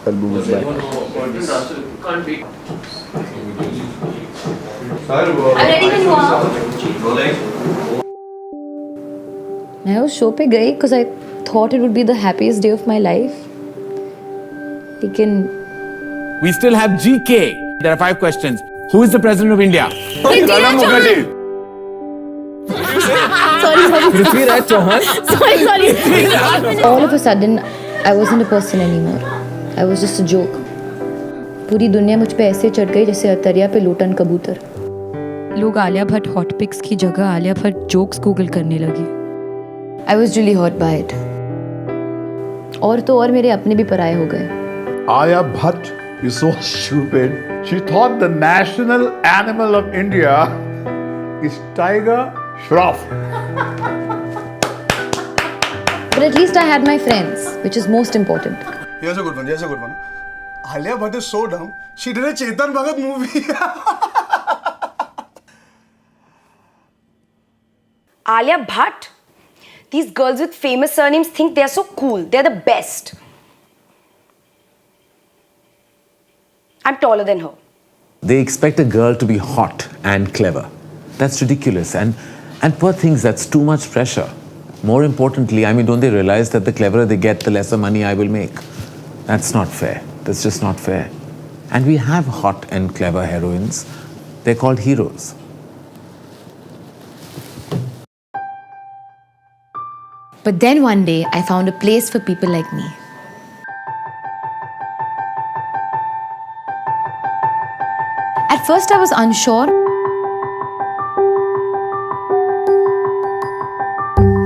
Kalbu was back. I'm ready when you are. मैं उस show पे गई because I thought it would be the happiest day of my life. लेकिन We still have GK. There are 5 questions. Who is the president of India? Prithviraj Chauhan. Sorry. All of a sudden, I wasn't a person anymore. I was just a joke. पूरी दुनिया मुझ पे ऐसे चढ़ गई जैसे अतरिया पे लोटन कबूतर. लोग आलिया भट्ट हॉट पिक्स की जगह आलिया भट्ट जोक्स गूगल करने लगे. I was really hurt by it. और तो और मेरे अपने भी पराये हो गए. Alia Bhatt is so stupid. She thought the national animal of India is tiger shroff. But at least I had my friends, which is most important. Here's a good one. Alia Bhatt is so dumb. She did a Chetan Bhagat movie. Alia Bhatt? These girls with famous surnames think they're so cool. They're the best. I'm taller than her. They expect a girl to be hot and clever. That's ridiculous. And poor things, that's too much pressure. More importantly, I mean, don't they realize that the cleverer they get, the lesser money I will make? That's not fair. That's just not fair. And we have hot and clever heroines. They're called heroes. But then one day, I found a place for people like me. At first, I was unsure.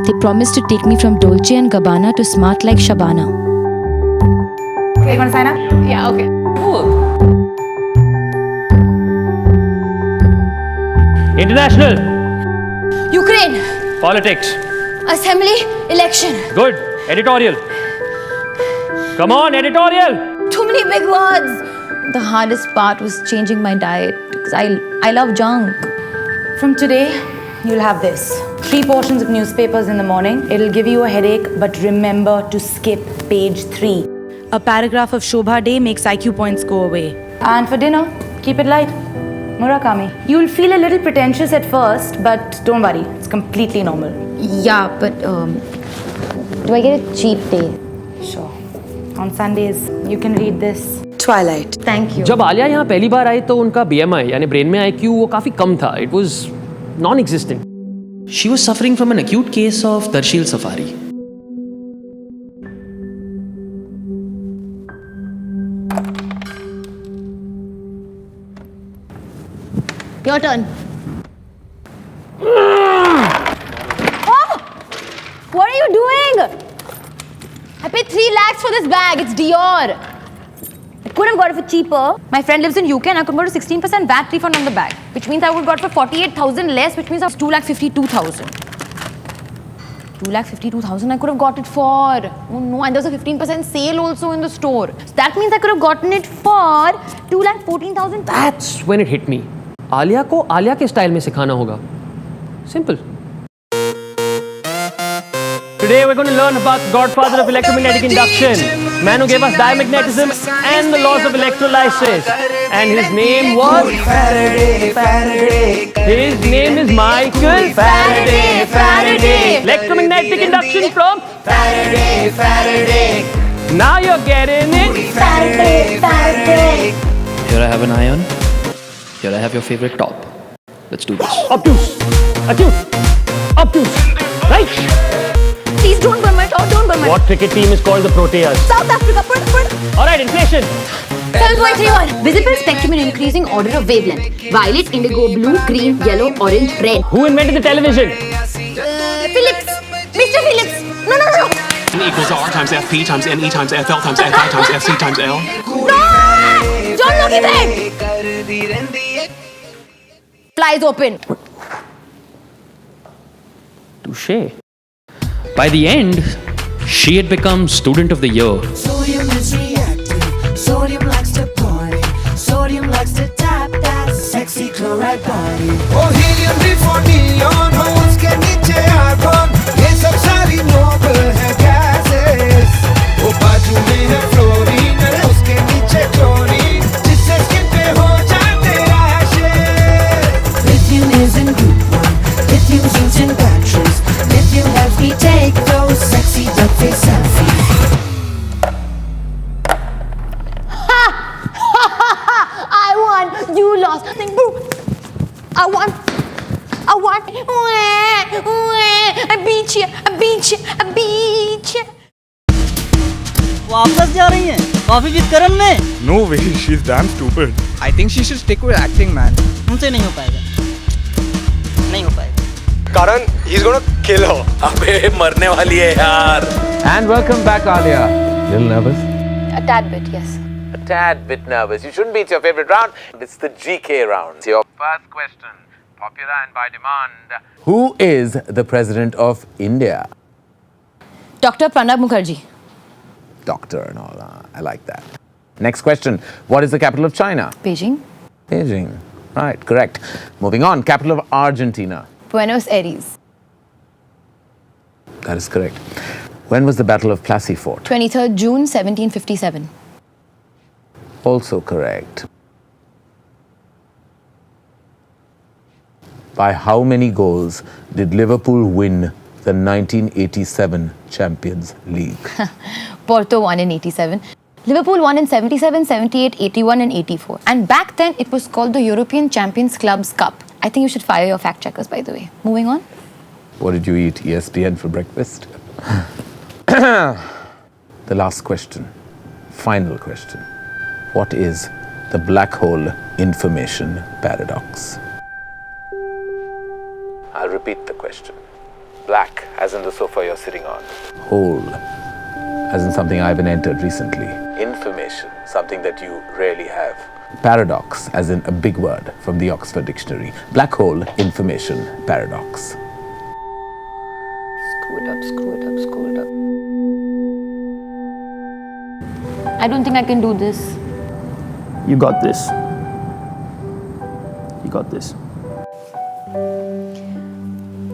They promised to take me from Dolce & Gabbana to smart like Shabana. Okay, you want to sign up? Yeah, okay. International. Ukraine. Politics. Assembly. Election. Good. Editorial. Come on, editorial. Too many big words. The hardest part was changing my diet because I love junk. From today, you'll have this. 3 portions of newspapers in the morning. It'll give you a headache, but remember to skip page 3. A paragraph of Shobha Day makes IQ points go away. And for dinner, keep it light. Murakami. You'll feel a little pretentious at first, but don't worry, it's completely normal. Yeah, but do I get a cheat day? Sure. On Sundays, you can read this. Twilight. Thank you. जब आलिया यहाँ पहली बार आई तो उनका BMI यानी brain में IQ वो काफी कम था. It was non-existent. She was suffering from an acute case of Darshil Safari. Your turn. What are you doing? I paid 3 lakhs for this bag. It's Dior. I could have got it for cheaper. My friend lives in UK and I could got a 16% VAT refund on the bag, which means I would got for 48,000 less, which means I was 2,52,000. 2,52,000 I could have got it for. Oh no, and there was a 15% sale also in the store. So that means I could have gotten it for 2,14,000. That's when it hit me. Alia को आलिया के style में सिखाना होगा. Simple. Today we're going to learn about the godfather of electromagnetic induction, man who gave us diamagnetism and the laws of electrolysis. And his name was Faraday. His name is Michael Faraday. Electromagnetic induction from Faraday. Now you're getting it. Faraday. Here I have an iron. Here I have your favorite top. Let's do this. Obtuse. Right? Please don't burn my top, don't burn my top. What cricket team is called the Proteas? South Africa, put. Alright, inflation. 7.31. Visible spectrum in increasing order of wavelength. Violet, indigo, blue, green, yellow, orange, red. Who invented the television? Phillips. Mr. Phillips. No. N equals R times FP times NE times FL times FI times FC times L. No! John Logie bread. Flies open. Touché. By the end, she had become Student of the Year. Sodium is reactive. Sodium likes to party. Sodium likes to tap that sexy chloride body. Oh, helium before neon, हो उसके नीचे argon. ये सब सारी noble है gases. last thing. Boo. I want. I beat you. वापस जा रही हैं कॉफी विद करण में? No way, she's damn stupid. I think she should stick with acting, man. हमसे नहीं हो पाएगा, नहीं हो पाएगा। Karan, he's gonna kill her. अबे मरने वाली है यार. And welcome back, Alia. Little nervous? A tad bit, yes. A tad bit nervous. You shouldn't be. It's your favorite round. It's the GK round. It's your first question, popular and by demand. Who is the president of India? Dr. Pranab Mukherjee. Doctor and all. I like that. Next question. What is the capital of China? Beijing. Beijing. Right, correct. Moving on. Capital of Argentina. Buenos Aires. That is correct. When was the Battle of Plassey fought? 23rd June 1757. Also correct. By how many goals did Liverpool win the 1987 Champions League? Porto won in 87. Liverpool won in 77, 78, 81 and 84. And back then it was called the European Champions Clubs Cup. I think you should fire your fact checkers, by the way. Moving on. What did you eat? ESPN for breakfast? The last question. Final question. What is the black hole information paradox? I'll repeat the question. Black, as in the sofa you're sitting on. Hole, as in something I've entered recently. Information, something that you rarely have. Paradox, as in a big word from the Oxford Dictionary. Black hole information paradox. Screw it up. I don't think I can do this. You got this.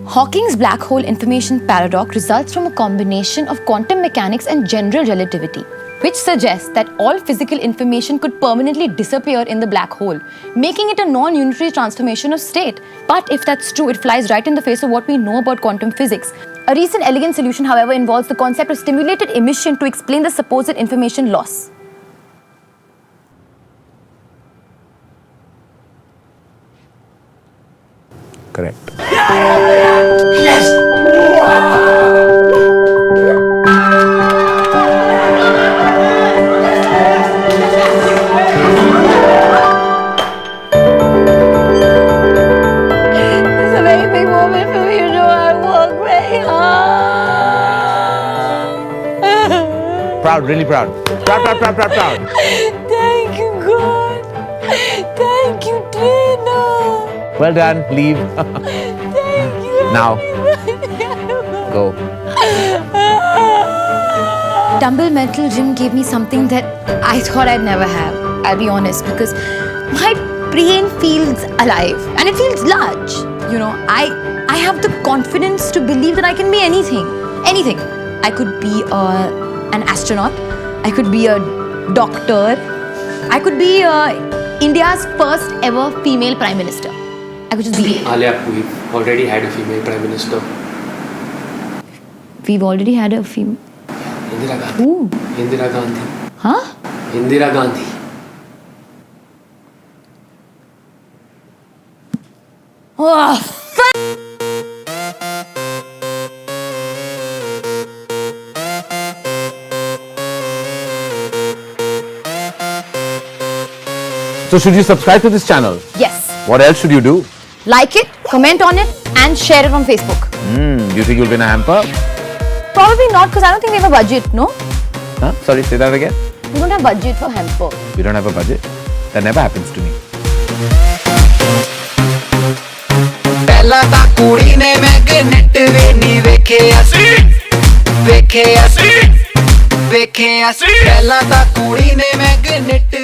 Hawking's black hole information paradox results from a combination of quantum mechanics and general relativity, which suggests that all physical information could permanently disappear in the black hole, making it a non-unitary transformation of state. But if that's true, it flies right in the face of what we know about quantum physics. A recent elegant solution, however, involves the concept of stimulated emission to explain the supposed information loss. Correct. Proud, really proud. Proud. Thank you, God. Thank you, Tina. Well done, leave. Thank you. Now, go. Dumbbell Mental Gym gave me something that I thought I'd never have. I'll be honest, because my brain feels alive and it feels large. You know, I have the confidence to believe that I can be anything. Anything. I could be an astronaut. I could be a doctor. I could be India's first ever female prime minister. I could just be. Alia, we've already had a female prime minister. We've already had a female. Indira Gandhi. Who? Indira Gandhi. Huh? Indira Gandhi. Oh, So should you subscribe to this channel? yes. What else should you do? Like it, comment on it, and share it on Facebook. Do you think you'll win a hamper? Probably not, because I don't think we have a budget, no? Huh? Sorry, say that again. We don't have budget for hamper. We don't have a budget? That never happens to me. ਪਹਿਲਾਂ ਤਾਂ ਕੁੜੀ ਨੇ magnet ਵੇ ਨਹੀਂ ਵੇਖਿਆ ਸੀ ਪਹਿਲਾਂ ਤਾਂ ਕੁੜੀ ਨੇ ਮੈਗਨੇਟ